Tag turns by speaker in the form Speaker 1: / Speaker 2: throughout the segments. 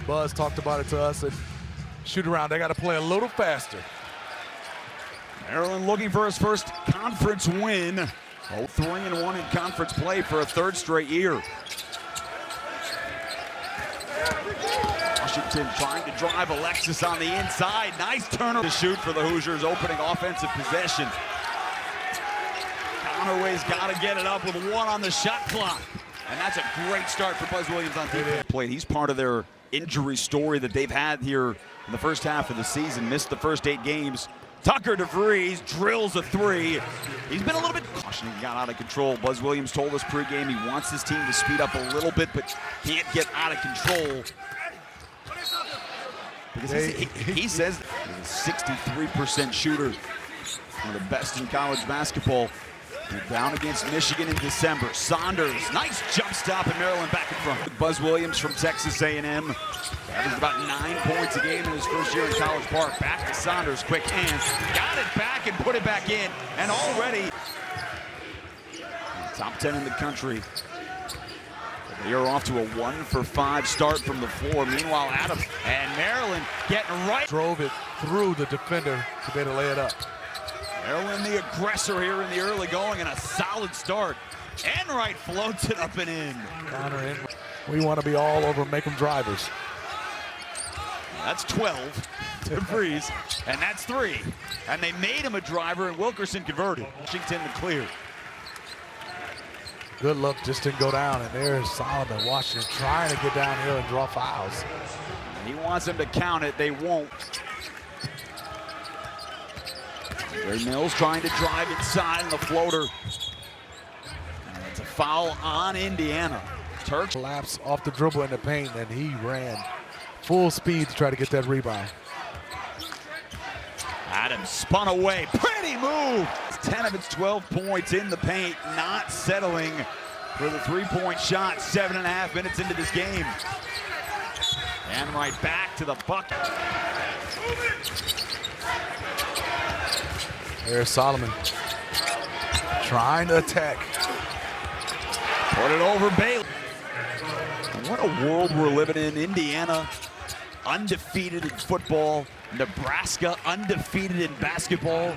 Speaker 1: Buzz talked about it to us and shoot around. They got to play a little faster.
Speaker 2: Maryland looking for his first conference win. 3-1 in conference play for a third straight year. Washington trying to drive Alexis on the inside. Nice turnover to shoot for the Hoosiers, opening offensive possession. Conaway's got to get it up with 1 on the shot clock. And that's a great start for Buzz Williams on defense. He's part of their injury story that they've had here in the first half of the season. Missed the first 8 games. Tucker DeVries drills a 3. He's been a little bit cautious. He got out of control. Buzz Williams told us pregame he wants his team to speed up a little bit, but can't get out of control. Because he says he's a 63% shooter. One of the best in college basketball. They're down against Michigan in December. Saunders, nice jump stop, and Maryland back in front. Buzz Williams from Texas A&M. Averaged about 9 points a game in his first year in College Park. Back to Saunders, quick hands. Got it back and put it back in. And already top 10 in the country. They are off to a 1-for-5 start from the floor. Meanwhile, Adams and Maryland getting right.
Speaker 1: Drove it through the defender to be able to lay it up.
Speaker 2: Maryland the aggressor here in the early going, and a solid start. Enright floats it up and in.
Speaker 1: Connor Enright. We want to be all over, make them drivers.
Speaker 2: That's 12 to DeVries, and that's 3. And they made him a driver, and Wilkerson converted. Washington the clear.
Speaker 1: Good look, just didn't go down, and there's Solomon. Washington trying to get down here and draw fouls.
Speaker 2: He wants them to count it, they won't. Ray Mills trying to drive inside on the floater. And it's a foul on Indiana. Turk
Speaker 1: collapsed off the dribble in the paint, and he ran full speed to try to get that rebound.
Speaker 2: Adams spun away. Pretty move. 10 of its 12 points in the paint, not settling for the 3-point shot. 7.5 minutes into this game. And right back to the bucket.
Speaker 1: There's Solomon trying to attack.
Speaker 2: Put it over Bailey. What a world we're living in. Indiana undefeated in football. Nebraska undefeated in basketball.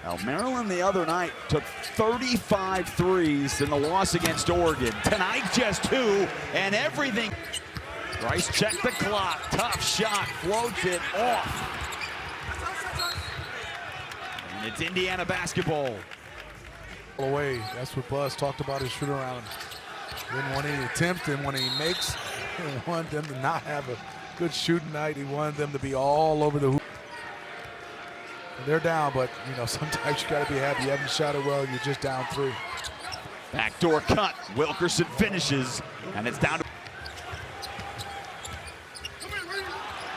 Speaker 2: Now, Maryland the other night took 35 threes in the loss against Oregon. Tonight just 2, and everything. Rice checked the clock, tough shot, floats it off. And it's Indiana basketball.
Speaker 1: Away, that's what Buzz talked about his shoot around. Didn't want any attempts, didn't want any makes. He wanted them to not have a good shooting night. He wanted them to be all over the hoop. And they're down, but you know, sometimes you gotta be happy you haven't shot it well, you're just down 3.
Speaker 2: Backdoor cut, Wilkerson finishes, and it's down to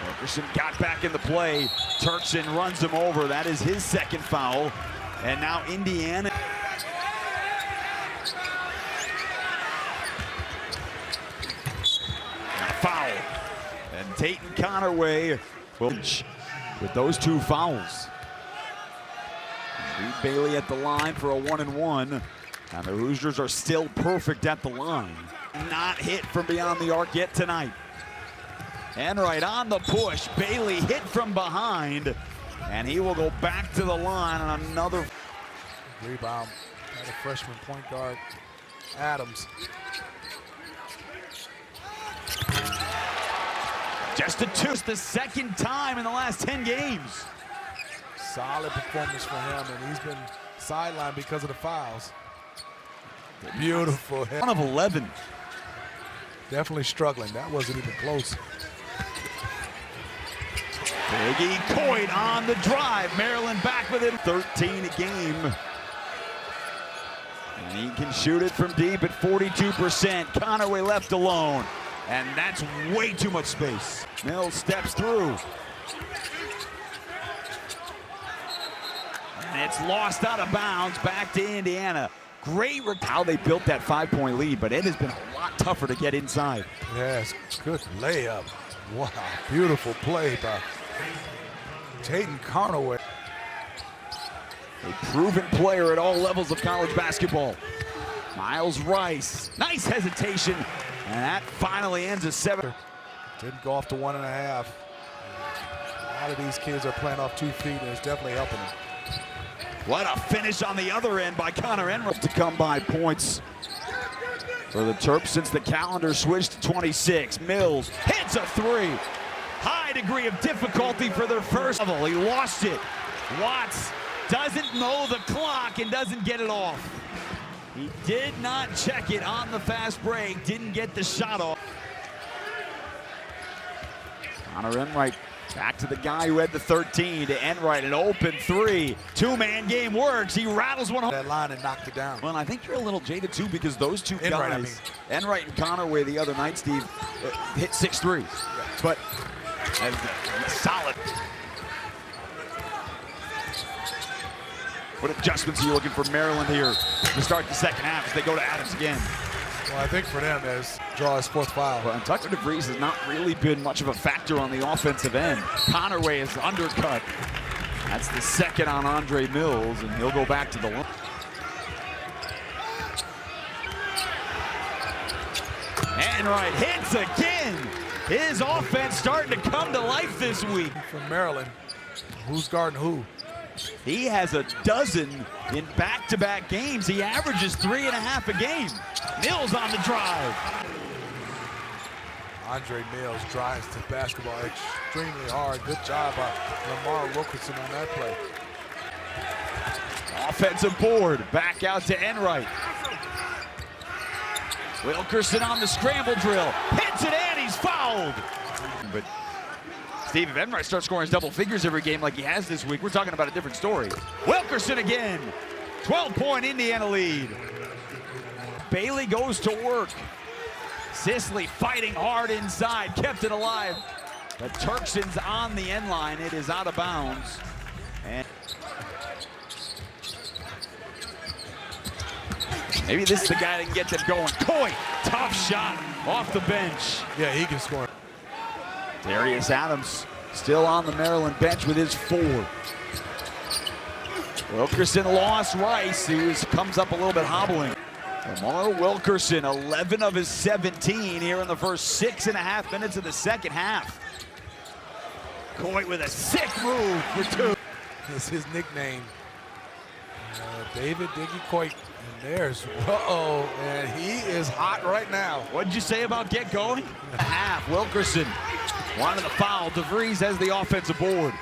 Speaker 2: Wilkerson got back in the play. Turkson runs him over. That is his second foul. And now Indiana. A foul. And Dayton Conaway with those 2 fouls. Reed Bailey at the line for a 1-and-1. And the Hoosiers are still perfect at the line. Not hit from beyond the arc yet tonight. Enright on the push. Bailey hit from behind, and he will go back to the line on another
Speaker 1: rebound by the freshman point guard, Adams.
Speaker 2: Just a 2. It's the second time in the last 10 games.
Speaker 1: Solid performance for him, and he's been sidelined because of the fouls. Beautiful hit.
Speaker 2: 1 of 11.
Speaker 1: Definitely struggling. That wasn't even close.
Speaker 2: Biggie Coit on the drive. Maryland back within 13 a game. And he can shoot it from deep at 42%. Conaway left alone. And that's way too much space. Mills steps through. And it's lost out of bounds back to Indiana. Great how they built that 5-point lead, but it has been a lot tougher to get inside.
Speaker 1: Yes, good layup. Wow, beautiful play by Dayton Conaway.
Speaker 2: A proven player at all levels of college basketball. Miles Rice, nice hesitation, and that finally ends a 7.
Speaker 1: Didn't go off to 1.5. A lot of these kids are playing off 2 feet, and it's definitely helping them.
Speaker 2: What a finish on the other end by Connor Enright to come by points for the Terps since the calendar switched to 26. Mills hits a 3. High degree of difficulty for their first level. He lost it. Watts doesn't know the clock and doesn't get it off. He did not check it on the fast break, didn't get the shot off. Connor Enright back to the guy who had the 13, to Enright, an open 3. Two-man game works. He rattles one home.
Speaker 1: That line and knocked it down.
Speaker 2: Well, I think you're a little jaded too, because those two
Speaker 1: Enright,
Speaker 2: guys, Enright and Connerway the other night, Steve, hit 6 threes. Yeah. But solid. What adjustments are you looking for Maryland here to start the second half as they go to Adams again?
Speaker 1: Well, I think for them is draw his 4th foul.
Speaker 2: Well, and Tucker DeVries has not really been much of a factor on the offensive end. Connerway is undercut. That's the 2nd on Andre Mills, and he'll go back to the line. Enright hits again. His offense starting to come to life this week.
Speaker 1: From Maryland, who's guarding who?
Speaker 2: He has a dozen in back-to-back games. He averages 3.5 a game. Mills on the drive.
Speaker 1: Andre Mills drives the basketball extremely hard. Good job by Lamar Wilkerson on that play.
Speaker 2: Offensive board, back out to Enright. Wilkerson on the scramble drill, hits it and he's fouled. But Steve, if Enright starts scoring double figures every game like he has this week, we're talking about a different story. Wilkerson again, 12-point Indiana lead. Bailey goes to work. Sisley fighting hard inside, kept it alive. But Turkson's on the end line, it is out of bounds. And maybe this is the guy that can get them going. Coy, tough shot off the bench.
Speaker 1: Yeah, he can score.
Speaker 2: Darius Adams still on the Maryland bench with his 4. Wilkerson lost Rice, who comes up a little bit hobbling. Lamar Wilkerson, 11 of his 17 here in the first 6.5 minutes of the second half. Coy with a sick move for 2.
Speaker 1: That's his nickname. David Diggy Coit. And there's, and he is hot right now.
Speaker 2: What'd you say about get going? Half, Wilkerson wanted the foul. DeVries has the offensive board.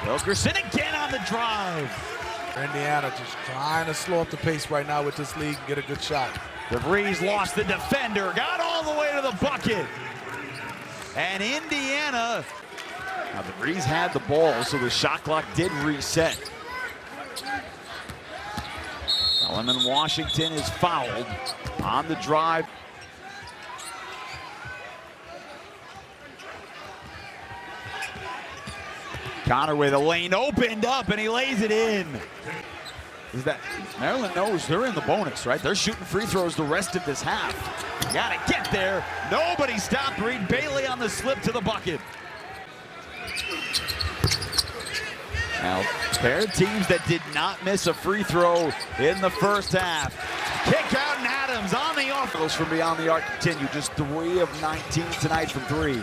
Speaker 2: Wilkerson again on the drive.
Speaker 1: Indiana just trying to slow up the pace right now with this league and get a good shot.
Speaker 2: DeVries lost the defender, got all the way to the bucket. And Indiana, now DeVries had the ball, so the shot clock did reset. Solomon Washington is fouled on the drive. Connerway, the lane opened up and he lays it in. Is that Maryland knows they're in the bonus, right? They're shooting free throws the rest of this half. Gotta get there. Nobody stopped Reed Bailey on the slip to the bucket. Now, pair of teams that did not miss a free throw in the first half. Kick out and Adams on the offense from beyond the arc continue. Just 3 of 19 tonight from 3.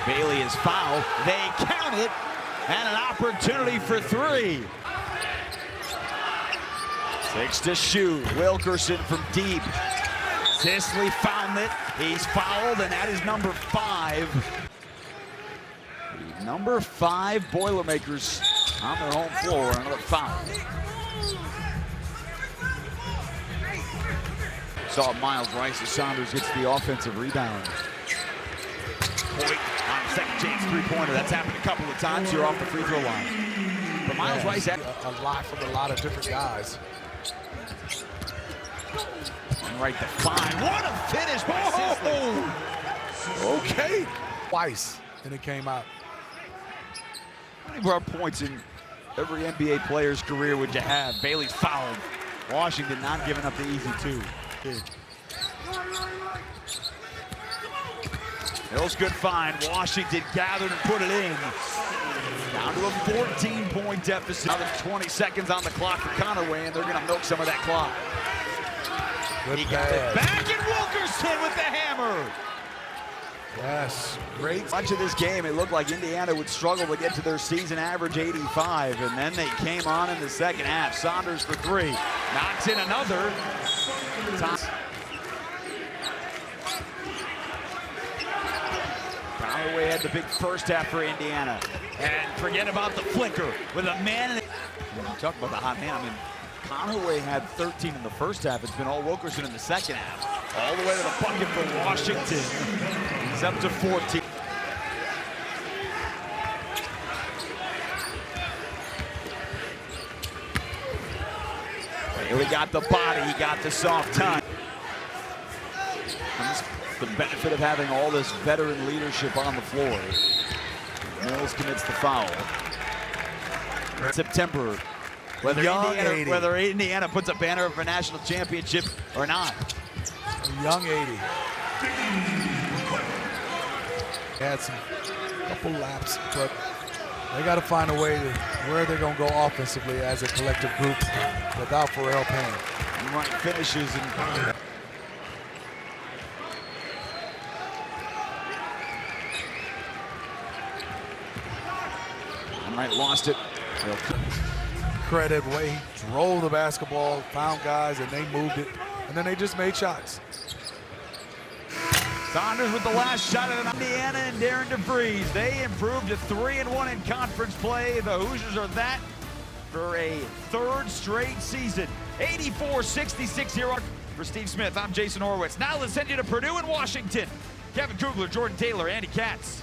Speaker 2: Bailey is fouled. They count it, and an opportunity for 3. 6 to shoot. Wilkerson from deep. Sisley found it. He's fouled, and that is number 5. The number 5 Boilermakers on their home floor. Another foul. Saw Miles Rice as Saunders gets the offensive rebound. Point on second chance three-pointer. That's happened a couple of times. You're off the free throw line. But Miles Rice had
Speaker 1: a lot from a lot of different guys.
Speaker 2: And right to 5. What a finish by Sisley.
Speaker 1: Okay. Twice, and it came out.
Speaker 2: How many more points in every NBA player's career would you have? Bailey's fouled. Washington not giving up the easy 2. Hill's good find. Washington gathered and put it in. Down to a 14-point deficit. Now there's 20 seconds on the clock for Conaway, and they're going to milk some of that clock. He got it back, and Wilkerson with the hammer.
Speaker 1: Yes, great.
Speaker 2: Much of this game, it looked like Indiana would struggle to get to their season average 85, and then they came on in the second half. Saunders for three, knocks in another. Conaway had the big first half for Indiana, and forget about the flicker with a man. Talk about the hot hand. I mean, Conaway had 13 in the first half. It's been all Wilkerson in the second half. All the way to the bucket for Washington. He's up to 14. Here we got the body, he got the soft touch. The benefit of having all this veteran leadership on the floor. Mills commits the foul. September, whether Indiana puts a banner for a national championship or not.
Speaker 1: A young 80. Had some couple laps, but they got to find a way to where they're going to go offensively as a collective group without Pharrell Payne.
Speaker 2: Right finishes and. Right, lost it.
Speaker 1: Credit way he drove the basketball, found guys, and they moved it, and then they just made shots.
Speaker 2: Saunders with the last shot at Indiana and Darren DeVries. They improved to 3-1 in conference play. The Hoosiers are that for a third straight season. 84-66 here for Steve Smith. I'm Jason Horowitz. Now let's send you to Purdue and Washington. Kevin Kugler, Jordan Taylor, Andy Katz.